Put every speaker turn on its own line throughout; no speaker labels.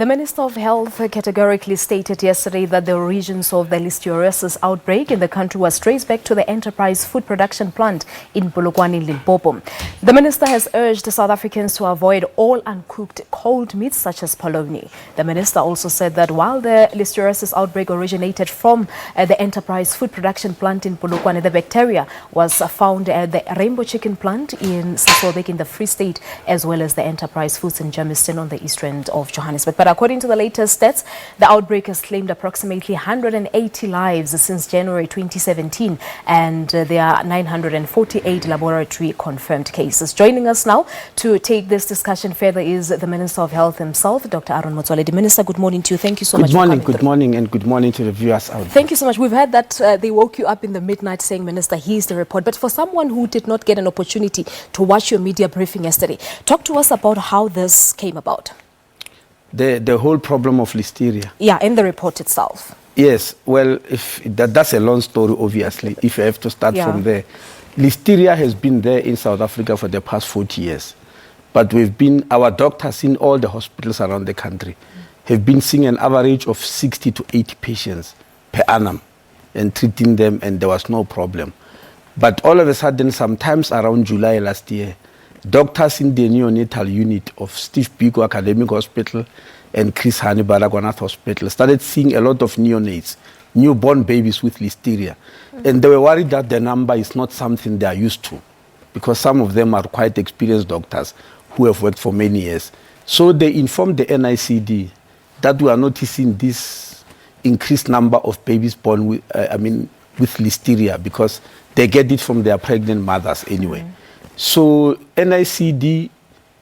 The Minister of Health categorically stated yesterday that the origins of the Listeriosis outbreak in the country was traced back to the enterprise food production plant in Polokwane, Limpopo. The minister has urged South Africans to avoid all uncooked cold meats such as polony. The minister also said that while the Listeriosis outbreak originated from the enterprise food production plant in Polokwane, the bacteria was found at the Rainbow Chicken plant in Motsoaledi in the Free State, as well as the enterprise foods in Germiston on the East Rand of Johannesburg. But according to the latest stats, the outbreak has claimed approximately 180 lives since January 2017, and there are 948 laboratory confirmed cases. Joining us now to take this discussion further is the Minister of Health himself, Dr. Motsoaledi. Minister, good morning to you. Thank you so much for coming.
Good morning, and good morning to the viewers out there.
Thank you so much. We've heard that they woke you up in the midnight saying, Minister, here's the report. But for someone who did not get an opportunity to watch your media briefing yesterday, talk to us about how this came about.
The whole problem of listeria.
Yeah, in the report itself.
Yes, well, if that's a long story, obviously, if I have to start from there. Listeria has been there in South Africa for the past 40 years. But our doctors in all the hospitals around the country have been seeing an average of 60 to 80 patients per annum and treating them, and there was no problem. But all of a sudden, sometimes around July last year, doctors in the neonatal unit of Steve Biko Academic Hospital and Chris Hani Baragwanath Hospital started seeing a lot of neonates, newborn babies with listeria. And they were worried that the number is not something they are used to, because some of them are quite experienced doctors who have worked for many years. So they informed the NICD that we are noticing this increased number of babies born with listeria, because they get it from their pregnant mothers anyway. So NICD,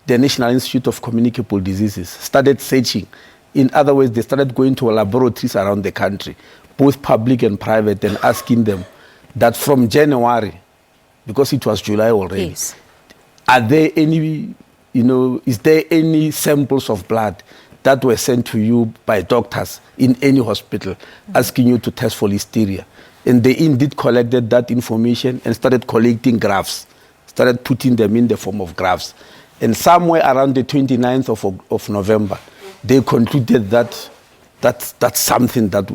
the National Institute of Communicable Diseases, started searching. In other words, they started going to laboratories around the country, both public and private, and asking them that from January, because it was July already, are there any, is there any samples of blood that were sent to you by doctors in any hospital asking you to test for listeria? And they indeed collected that information and started collecting graphs. Started putting them in the form of graphs. And somewhere around the 29th of November, they concluded that that's something that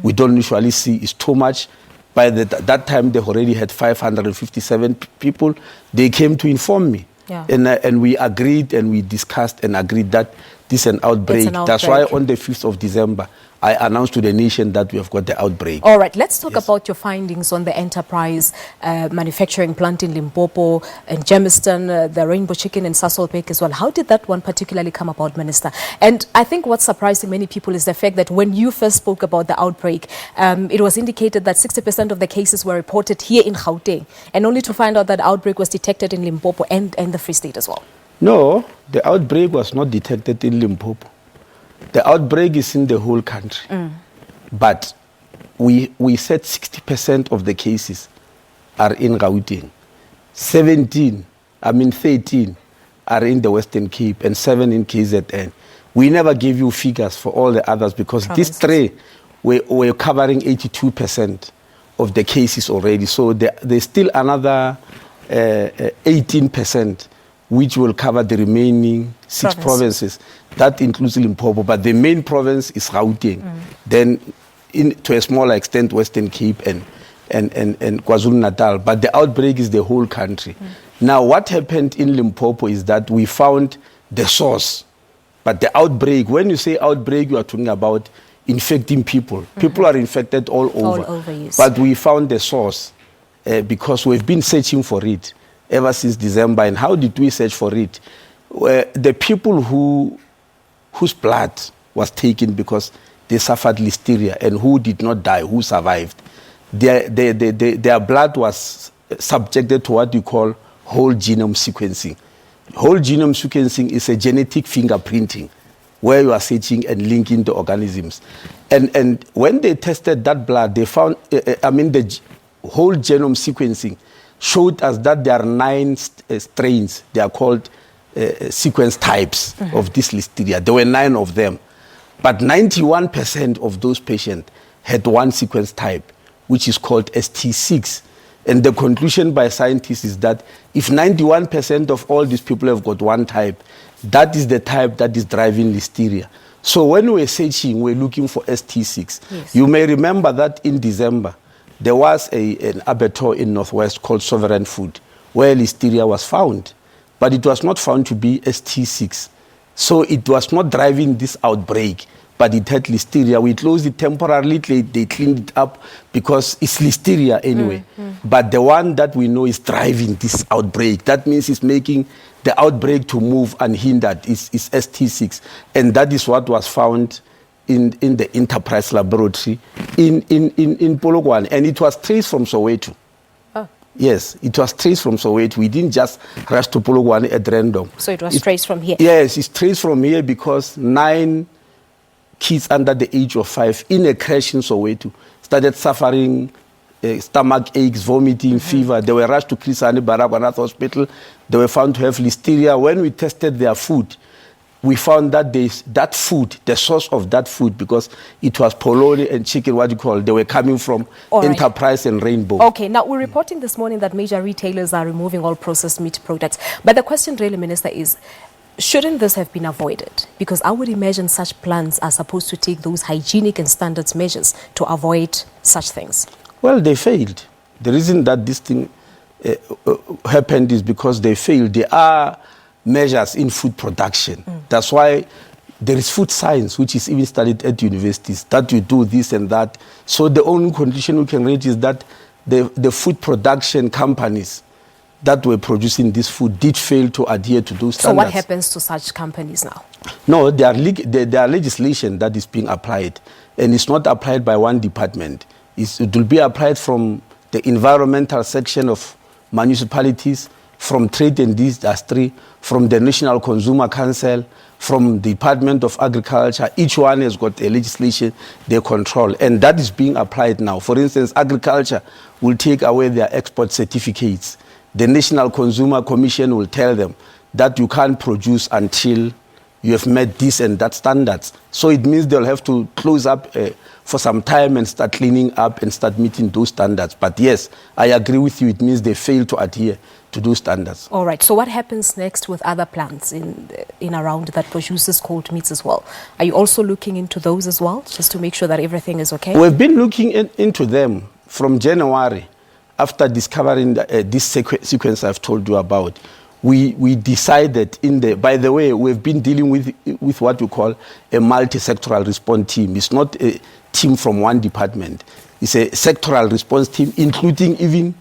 we don't usually see is too much. By that time, they already had 557 people. They came to inform me. And we agreed and we discussed and agreed that this is an outbreak. That's why on the 5th of December, I announced to the nation that we have got the outbreak.
All right, let's talk about your findings on the enterprise manufacturing plant in Limpopo and Germiston, the Rainbow Chicken in Motsoaledi as well. How did that one particularly come about, Minister? And I think what's surprising many people is the fact that when you first spoke about the outbreak, it was indicated that 60% of the cases were reported here in Gauteng, and only to find out that the outbreak was detected in Limpopo and the Free State as well.
No, the outbreak was not detected in Limpopo. The outbreak is in the whole country. But we said 60% of the cases are in Gauteng. 13 are in the Western Cape and 7 in KZN. We never gave you figures for all the others because these three were covering 82% of the cases already. So there's still another 18% which will cover the remaining 6 provinces. That includes Limpopo, but the main province is Gauteng. Then, to a smaller extent, Western Cape and KwaZulu-Natal. But the outbreak is the whole country. Now, what happened in Limpopo is that we found the source. But the outbreak, when you say outbreak, you are talking about infecting people. People are infected all over.
Yes.
But we found the source because we've been searching for it ever since December. And how did we search for it? The people whose blood was taken because they suffered listeria and who did not die, who survived, their blood was subjected to what you call whole genome sequencing. Whole genome sequencing is a genetic fingerprinting where you are searching and linking the organisms. And when they tested that blood, they found, the whole genome sequencing showed us that there are 9 strains. They are called sequence types of this listeria. There were 9 of them. But 91% of those patients had one sequence type, which is called ST6. And the conclusion by scientists is that if 91% of all these people have got one type, That is the type that is driving listeria. So when we're searching, we're looking for ST6.
Yes.
You may remember that in December, there was an abattoir in Northwest called Sovereign Food, where listeria was found. But it was not found to be ST6. So it was not driving this outbreak, but it had listeria. We closed it temporarily, they cleaned it up because it's listeria anyway. But the one that we know is driving this outbreak, that means it's making the outbreak to move unhindered, is ST6. And that is what was found in the Enterprise Laboratory in Polokwane. And it was traced from Soweto. Yes, it was traced from Soweto. We didn't just rush to Polokwane at random.
So it was traced from here?
Yes, it's traced from here because 9 kids under the age of 5 in a crash in Soweto started suffering stomach aches, vomiting, fever. They were rushed to Chris Hani Baragwanath Hospital. They were found to have listeria. When we tested their food, we found that that food, the source of that food, because it was polony and chicken, they were coming from Enterprise and Rainbow.
Okay, now we're reporting this morning that major retailers are removing all processed meat products. But the question really, Minister, is shouldn't this have been avoided? Because I would imagine such plants are supposed to take those hygienic and standards measures to avoid such things.
Well, they failed. The reason that this thing happened is because they failed. There are measures in food production. That's why there is food science, which is even studied at universities, that you do this and that. So the only condition we can reach is that the food production companies that were producing this food did fail to adhere to those standards.
So what happens to such companies now?
No, there are legislation that is being applied, and it's not applied by one department. It will be applied from the environmental section of municipalities, from trade and industry, from the National Consumer Council, from the Department of Agriculture. Each one has got a legislation they control, and that is being applied now. For instance, agriculture will take away their export certificates. The National Consumer Commission will tell them that you can't produce until you have met this and that standards. So it means they'll have to close up for some time and start cleaning up and start meeting those standards. But yes, I agree with you. It means they fail to adhere to those standards.
All right. So what happens next with other plants in around that produces cold meats as well? Are you also looking into those as well, just to make sure that everything is okay?
We've been looking into them from January. After discovering this sequence I've told you about, we decided by the way, we've been dealing with what we call a multi-sectoral response team. It's not a team from one department. It's a sectoral response team, including even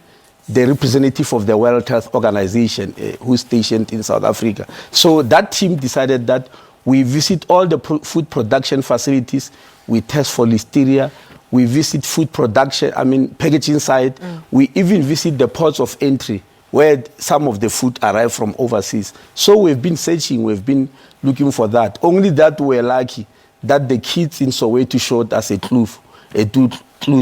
the representative of the World Health Organization who's stationed in South Africa. So that team decided that we visit all the food production facilities, we test for listeria, we visit food production, packaging site. We even visit the ports of entry where some of the food arrive from overseas. So we've been searching, we've been looking for that. Only that we're lucky that the kids in Soweto showed us a clue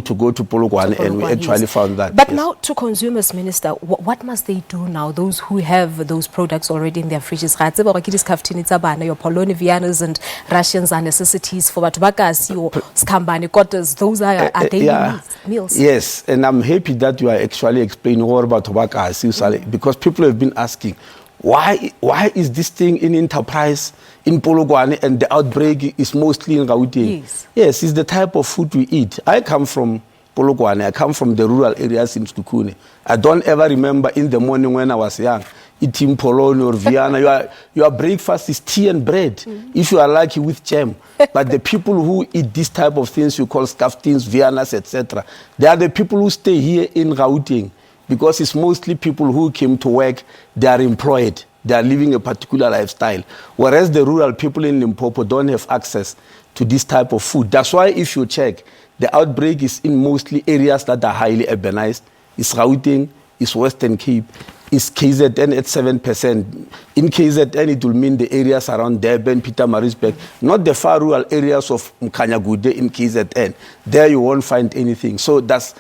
to go to Polokwane, and we actually found that.
But now to consumers, Minister, what must they do now, those who have those products already in their fridges? Your polony, Viennas and Russians are necessities for Batubakasi or Skambani Kotas. Those are daily meals.
Yes, and I'm happy that you are actually explaining more about Batubakasi, because people have been asking, why is this thing in Enterprise in Polokwane and the outbreak is mostly in Gauteng? Yes, it's the type of food we eat. I come from Polokwane. I come from the rural areas in Stukune. I don't ever remember in the morning when I was young eating polony or Vienna. Your breakfast is tea and bread, if you are lucky with jam. But the people who eat this type of things you call skaftins, Viennas, etc., they are the people who stay here in Gauteng, because it's mostly people who came to work, they are employed, they are living a particular lifestyle. Whereas the rural people in Limpopo don't have access to this type of food. That's why if you check, the outbreak is in mostly areas that are highly urbanized. It's Gauteng, it's Western Cape, it's KZN at 7%. In KZN, it will mean the areas around Durban, Pietermaritzburg, not the far rural areas of Mkhanyagude in KZN. There you won't find anything. So that's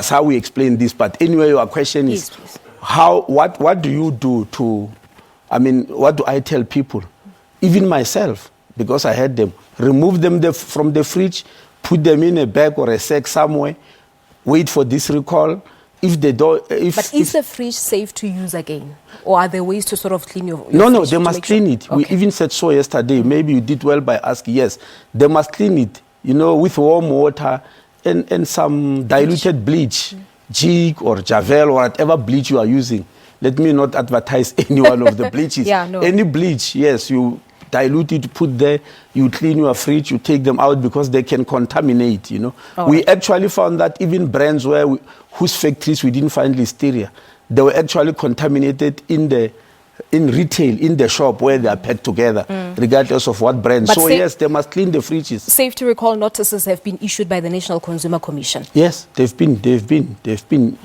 how we explain this. But anyway, your question is, what do you do what do I tell people? Even myself, because I had them, remove them from the fridge, put them in a bag or a sack somewhere, wait for this recall, If they don't,
But is the fridge safe to use again? Or are there ways to sort of clean your
No,
fridge
they
to
must
make sure-
clean it. We
Okay.
even said so yesterday. Maybe you did well by asking. Yes, they must clean it, with warm water and some diluted bleach, jig or javel or whatever bleach you are using. Let me not advertise any one of the bleaches.
Yeah, no.
Any bleach, yes, you dilute it, put there, you clean your fridge, you take them out because they can contaminate,
All
We
right.
actually found that even brands whose factories we didn't find listeria, they were actually contaminated in retail, in the shop where they are packed together, regardless of what brand.
But
So
say-
yes, they must clean the fridges.
Safe to recall, notices have been issued by the National Consumer Commission.
Yes, they've been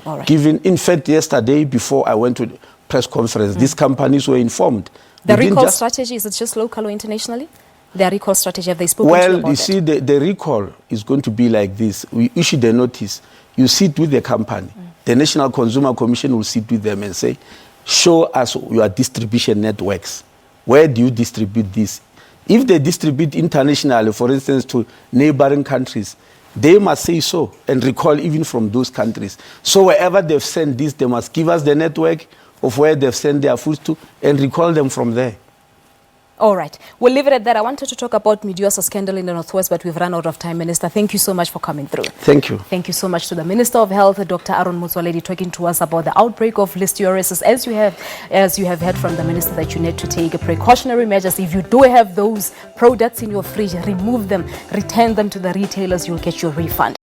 All right.
given. In fact, yesterday before I went to the press conference, these companies were informed.
The
We didn't
recall
just-
strategy, is it just local or internationally? Their recall strategy, have they spoken to you
Well,
about
you
it?
see, the recall is going to be like this. We issue the notice. You sit with the company. The National Consumer Commission will sit with them and say, show us your distribution networks. Where do you distribute this? If they distribute internationally, for instance, to neighboring countries, they must say so and recall even from those countries. So wherever they've sent this, they must give us the network of where they've sent their foods to and recall them from there.
All right. We'll leave it at that. I wanted to talk about Mediosa scandal in the Northwest, but we've run out of time, Minister. Thank you so much for coming through.
Thank you.
Thank you so much to the Minister of Health, Dr. Motsoaledi, talking to us about the outbreak of listeriosis. As you have heard from the Minister, that you need to take precautionary measures. If you do have those products in your fridge, remove them, return them to the retailers. You'll get your refund.